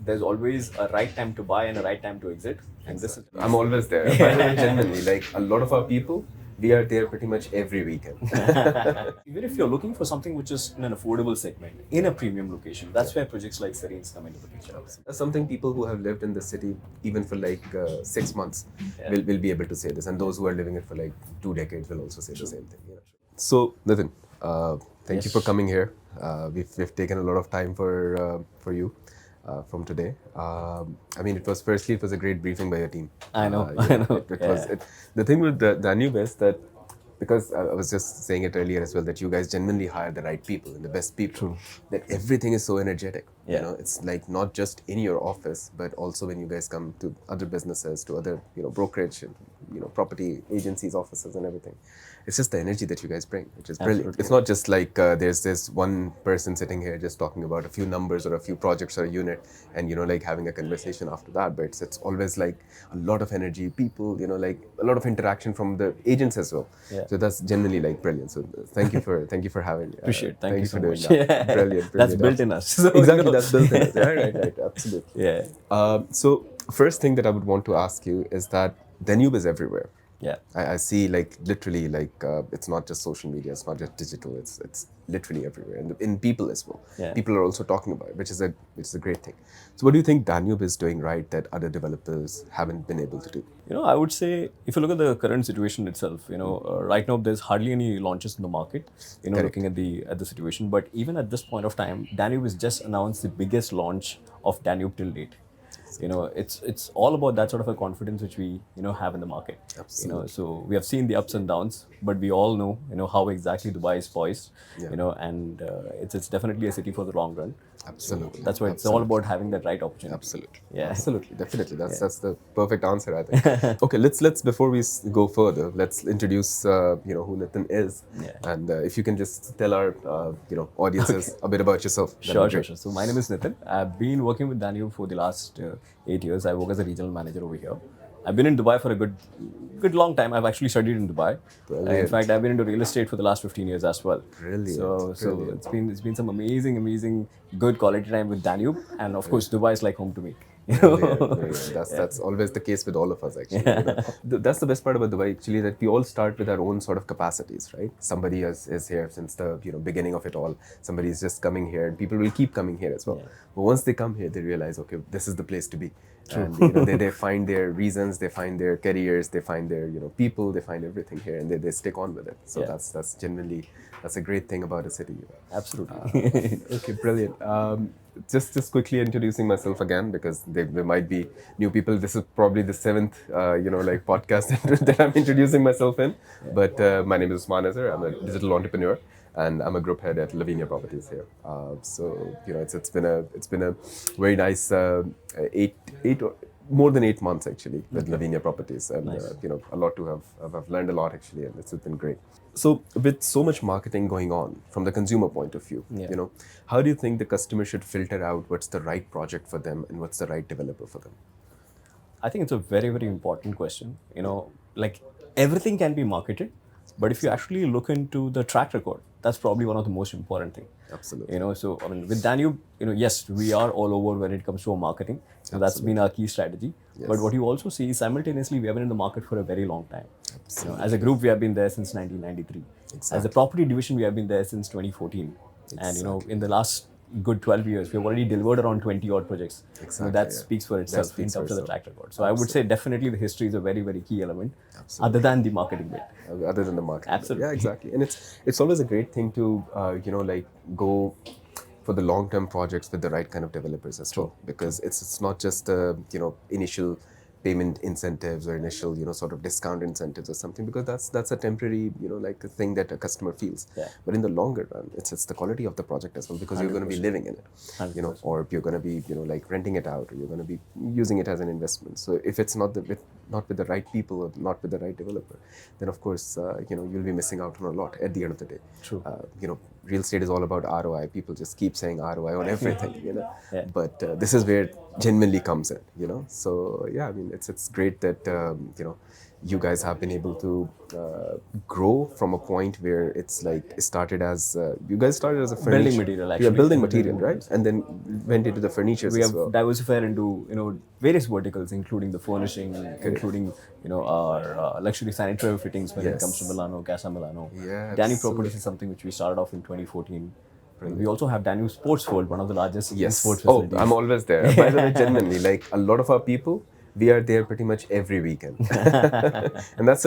there's always a right time to buy and a right time to exit. And this is I'm always there. By the way, genuinely, like a lot of our people, we are there pretty much every weekend. even if you're looking for something which is in an affordable segment, in a premium location, that's where projects like Serenz come into the picture. That's something people who have lived in the city even for like 6 months will be able to say this, and those who are living it for like 2 decades will also say the same thing. You know? So Nitin, thank you for coming here. We've taken a lot of time for you. From today. I mean, it was a great briefing by your team. I know. The thing with the Danube is that, because I was just saying it earlier as well, that you guys genuinely hire the right people and the best people. That everything is so energetic. Yeah. You know, it's like not just in your office, but also when you guys come to other businesses, to other brokerage and property agencies, offices, and everything. It's just the energy that you guys bring, which is brilliant. Absolutely. It's not just like there's this one person sitting here just talking about a few numbers or a few projects or a unit, and like having a conversation after that. But it's always like a lot of energy, people, like a lot of interaction from the agents as well. Yeah. So that's generally like brilliant. So thank you for having me. Appreciate it. Thank you so for much. doing that. Brilliant. That's built in us. So exactly, that's built in us. Yeah, right, absolutely. Yeah. So first thing that I would want to ask you is that Danube is everywhere. Yeah, I see like literally like it's not just social media, it's not just digital, it's literally everywhere, and in people as well. Yeah. People are also talking about it, which is a great thing. So what do you think Danube is doing right that other developers haven't been able to do? I would say if you look at the current situation itself, right now there's hardly any launches in the market. Correct. Looking at the situation, but even at this point of time, Danube has just announced the biggest launch of Danube till date. It's all about that sort of a confidence which we have in the market. Absolutely. So we have seen the ups and downs, but we all know how exactly Dubai is poised. And it's definitely a city for the long run. Absolutely. So that's why it's all about having that right opportunity. Absolutely. Yeah. Absolutely. Definitely. That's the perfect answer, I think. Okay, let's before we go further, let's introduce who Nitin is, and if you can just tell our audiences a bit about yourself. Sure. So my name is Nitin. I've been working with Danube for the last 8 years. I work as a regional manager over here. I've been in Dubai for a good long time. I've actually studied in Dubai. In fact, I've been into real estate for the last 15 years as well. Brilliant. So it's been some amazing good quality time with Danube, and of course Dubai is like home to me. Brilliant. That's always the case with all of us, actually. That's the best part about Dubai, actually, that we all start with our own sort of capacities, right? Somebody is here since the beginning of it all. Somebody is just coming here, and people will keep coming here as well. But once they come here, they realize, okay, this is the place to be. True. And they find their reasons, they find their careers, they find their people, they find everything here, and they stick on with it. So that's genuinely a great thing about a city. Absolutely. Okay, brilliant. Just quickly introducing myself again, because there might be new people. This is probably the 7th podcast that I'm introducing myself in. But my name is Usman Azhar. I'm a digital entrepreneur, and I'm a group head at Lavinia Properties here. So it's been a very nice more than 8 months actually with Lavinia Properties, and nice. A lot to I've learned a lot actually, and it's been great. So with so much marketing going on from the consumer point of view, how do you think the customer should filter out what's the right project for them and what's the right developer for them? I think it's a very, very important question. Like everything can be marketed, but if you actually look into the track record, that's probably one of the most important things. Absolutely. So I mean, with Danube, yes, we are all over when it comes to our marketing. So that's been our key strategy. Yes. But what you also see is simultaneously we have been in the market for a very long time. As a group, we have been there since 1993. Exactly. As a property division, we have been there since 2014. Exactly. And in the last good 12 years, we've already delivered around 20 odd projects. Exactly. That speaks for itself in terms of the track record. So I would say definitely the history is a very, very key element. Absolutely. Other than the marketing bit. Other than the marketing. Absolutely. Yeah, exactly. And it's always a great thing to go for the long-term projects with the right kind of developers as well, because it's not just initial payment incentives or initial sort of discount incentives or something, because that's a temporary like a thing that a customer feels. But in the longer run, it's the quality of the project as well, because 100%. You're going to be living in it, 100%. Or you're going to be like renting it out, or you're going to be using it as an investment. So if it's not with the right people or not with the right developer, then of course you'll be missing out on a lot at the end of the day. True. Real estate is all about ROI. People just keep saying ROI on everything, But this is where it genuinely comes in, So yeah, I mean, it's great that you guys have been able to grow from a point where it's like it started as you guys started as a furniture, Building material, actually. yeah, building Building material, right? And then went into the furnitures We as have well. diversified into various verticals, including the furnishing, including our luxury sanitary fittings when it comes to Yes. Milano, Casa Milano. Yeah, Danube Properties absolutely. is something which we started off in 2014. We also have Danube Sports World, one of the largest Yes. sports Oh, facilities. I'm always there. By the way, genuinely, like a lot of our people, we are there pretty much every weekend, and that's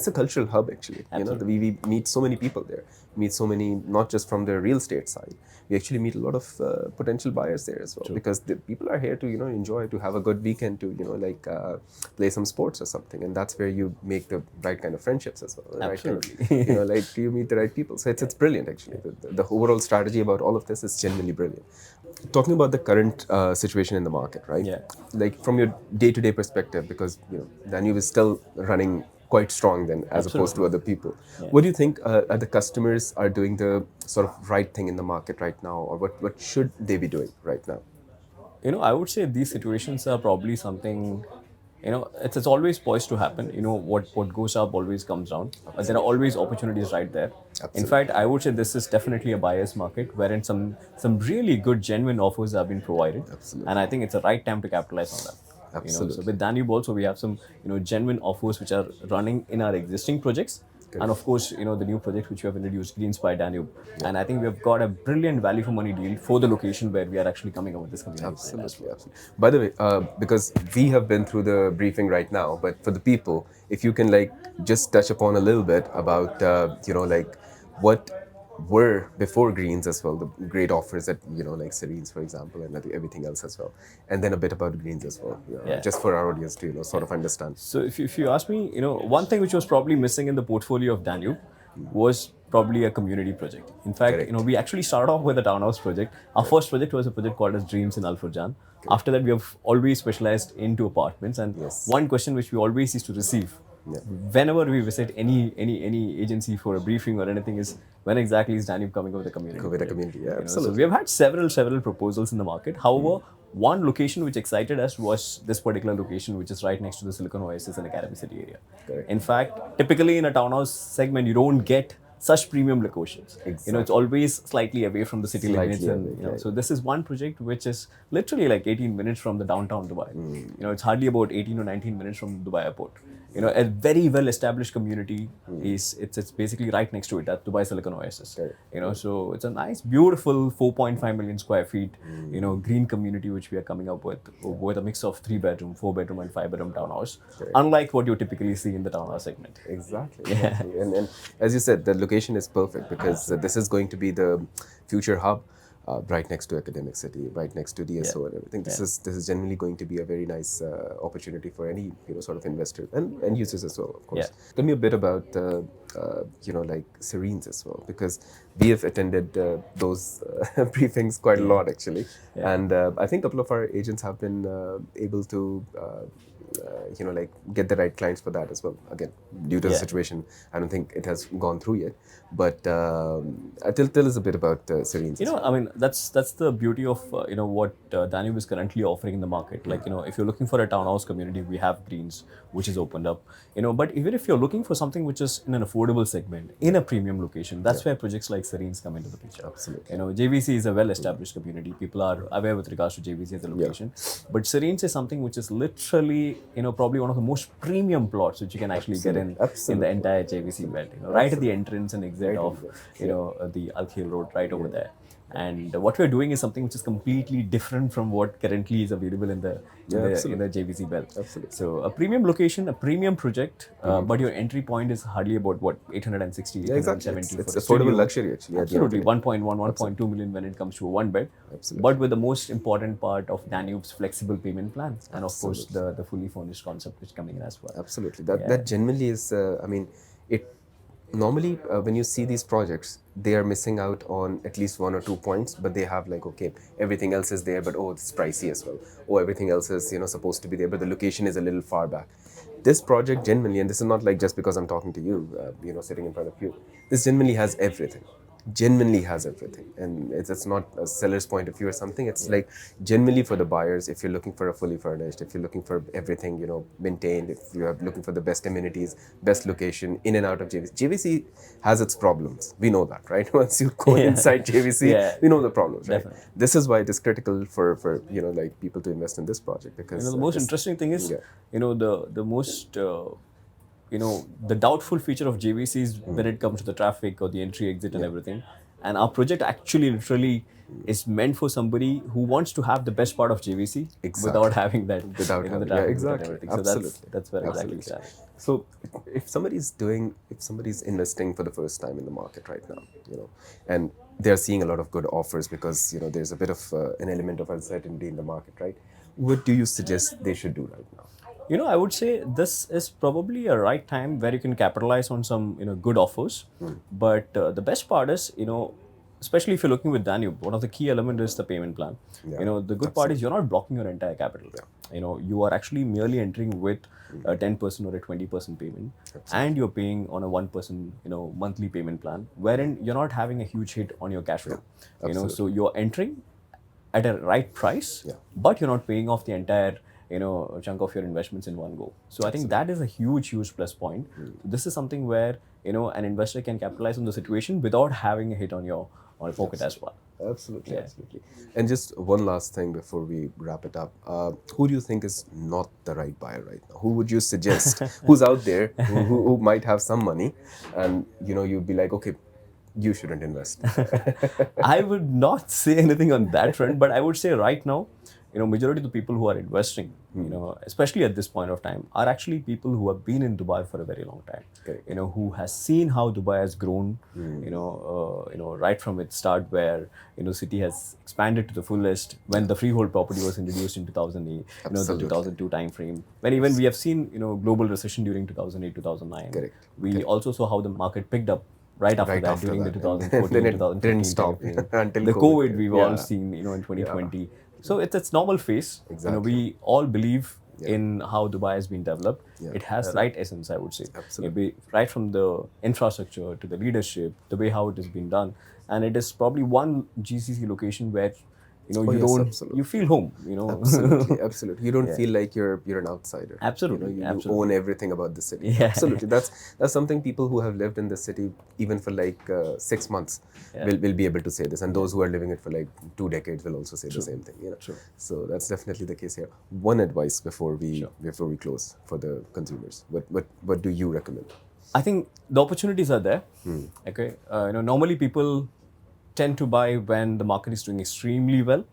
a cultural hub actually. Absolutely. We meet so many people there. Meet so many, not just from the real estate side. We actually meet a lot of potential buyers there as well, because the people are here to enjoy, to have a good weekend, to play some sports or something, and that's where you make the right kind of friendships as well. The right kind of, Absolutely. like you meet the right people. So it's brilliant actually. The overall strategy about all of this is genuinely brilliant. Talking about the current situation in the market, right? Yeah. Like from your day-to-day perspective, because Danube is still running quite strong then, as opposed to other people. Yeah. What do you think the customers are doing the sort of right thing in the market right now, or what should they be doing right now? I would say these situations are probably something, it's always poised to happen. What goes up always comes down. There are always opportunities right there. In Absolutely. fact, I would say this is definitely a buyer's market wherein some really good, genuine offers have been provided. Absolutely. And I think it's the right time to capitalize on that. Absolutely. So with Danube also, we have some, genuine offers which are running in our existing projects. And of course, the new project which we have introduced, Greenz by Danube. And I think we have got a brilliant value for money deal for the location where we are actually coming up with this community. Absolutely, absolutely. By the way, because we have been through the briefing right now, but for the people, if you can like just touch upon a little bit about like what were before Greens as well, the great offers that like Serenz, for example, and everything else as well, and then a bit about Greens as well, Yeah. just for our audience to sort of understand. So if you ask me, one thing which was probably missing in the portfolio of Danube was probably a community project. In fact, Correct. we actually started off with a townhouse project. Our first project was a project called as Dreams in Al Furjan. After that, we have always specialized into apartments. And Yes. one question which we always used to receive whenever we visit any agency for a briefing or anything is, when exactly is Danube coming up with a community? With a project? community, yeah, So absolutely. we have had several proposals in the market. However, one location which excited us was this particular location, which is right next to the Silicon Oasis and Academy City area. Correct. In fact, typically in a townhouse segment, you don't get such premium locations. It's always slightly away from the city limits. Slightly And, away, right. So this is one project which is literally like 18 minutes from the downtown Dubai. It's hardly about 18 or 19 minutes from Dubai airport. A very well established community it's basically right next to it at Dubai Silicon Oasis. Correct. So it's a nice, beautiful 4.5 million square feet, green community which we are coming up with a mix of 3-bedroom, 4-bedroom, and 5-bedroom townhouse. Unlike what you typically see in the townhouse segment. Exactly. Exactly. And as you said, the location is perfect because this is going to be the future hub. Right next to Academic City, right next to DSO and everything. This is genuinely going to be a very nice opportunity for any sort of investor and end users as well, of course. Tell me a bit about like Serenz as well, because we have attended those briefings quite a lot actually, and I think a couple of our agents have been able to like get the right clients for that as well. Again, due to the situation, I don't think it has gone through yet. But tell us a bit about Serenz. I mean, that's the beauty of what Danube is currently offering in the market. Like, if you're looking for a townhouse community, we have Greens, which is opened up. But even if you're looking for something which is in an affordable segment, in a premium location, that's where projects like Serenz come into the picture. Absolutely. JVC is a well-established community. People are aware with regards to JVC as a location. But Serenz is something which is literally, probably one of the most premium plots which you can actually get in the entire JVC belt. Right at the entrance and exit of, the Al Khail Road, right over there. And what we're doing is something which is completely different from what currently is available in the JVC belt. Absolutely. So a premium location, a premium project, but your entry point is hardly about what 860, 870. It's affordable luxury actually. Absolutely, 1.1, 1.2 million when it comes to a one bed. Absolutely. But with the most important part of Danube's flexible payment plan, and of course the fully furnished concept which is coming in as well. Absolutely, that genuinely is. I mean, it normally when you see these projects, they are missing out on at least 1 or 2 points, but they have like, okay, everything else is there, but it's pricey as well. Or everything else is supposed to be there, but the location is a little far back. This project genuinely, and this is not like just because I'm talking to you, sitting in front of you, this genuinely has everything. genuinely has everything, and it's not a seller's point of view or something. It's like genuinely for the buyers. If you're looking for a fully furnished, if you're looking for everything maintained, if you're looking for the best amenities, best location in and out of JVC has its problems. We know that, right? Once you go inside JVC, we know the problems, right? Definitely. This is why it is critical for like people to invest in this project, because the most interesting thing is the most the doubtful feature of JVC is when it comes to the traffic or the entry, exit, and everything. And our project actually literally is meant for somebody who wants to have the best part of JVC without having that. Without having, the traffic exactly. And everything. So that's where exactly it's at. So if somebody's investing for the first time in the market right now, and they're seeing a lot of good offers because there's a bit of an element of uncertainty in the market, right? What do you suggest they should do right now? I would say this is probably a right time where you can capitalize on some good offers. But the best part is especially if you're looking with Danube, one of the key elements is the payment plan. The good part is you're not blocking your entire capital. You are actually merely entering with a 10% or a 20% payment, and you're paying on a 1% monthly payment plan, wherein you're not having a huge hit on your cash flow. So you're entering at a right price, but you're not paying off the entire chunk of your investments in one go. So I think that is a huge plus point. This is something where an investor can capitalize on the situation without having a hit on your pocket as well. Absolutely. And just one last thing before we wrap it up. Who do you think is not the right buyer right now? Who would you suggest? Who's out there who might have some money, and you'd be like, okay, you shouldn't invest? I would not say anything on that front, but I would say right now, majority of the people who are investing, especially at this point of time, are actually people who have been in Dubai for a very long time. Who has seen how Dubai has grown, right from its start, where city has expanded to the fullest when the freehold property was introduced in 2008, the 2002 time frame. When even we have seen global recession during 2008, 2009. We also saw how the market picked up right after that during the 2014, then it 2015 didn't stop until the COVID we've all Yeah. seen in 2020. So it's normal phase. Exactly. We all believe in how Dubai has been developed. It has the right essence, I would say. Absolutely. Right from the infrastructure to the leadership, the way how it has been done, and it is probably one GCC location where you feel home. Absolutely. You don't feel like you're an outsider. Absolutely. You own everything about the city. Yeah. Absolutely. That's something people who have lived in the city even for like 6 months will be able to say this, and those who are living it for like 2 decades will also say the same thing. So that's definitely the case here. One advice before we close for the consumers. What do you recommend? I think the opportunities are there. Okay. Normally people tend to buy when the market is doing extremely well.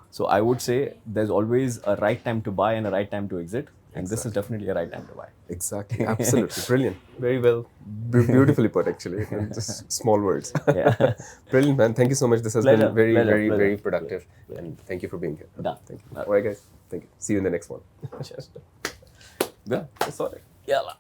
So I would say there's always a right time to buy and a right time to exit, and this is definitely a right time to buy. Exactly. Absolutely. Brilliant. Very well. Beautifully put, actually. Just small words. Brilliant, man. Thank you so much. This has been very productive. And thank you for being here. Thank you. All right, guys. Thank you. See you in the next one. Cheers. Yeah. Sorry. Yalla.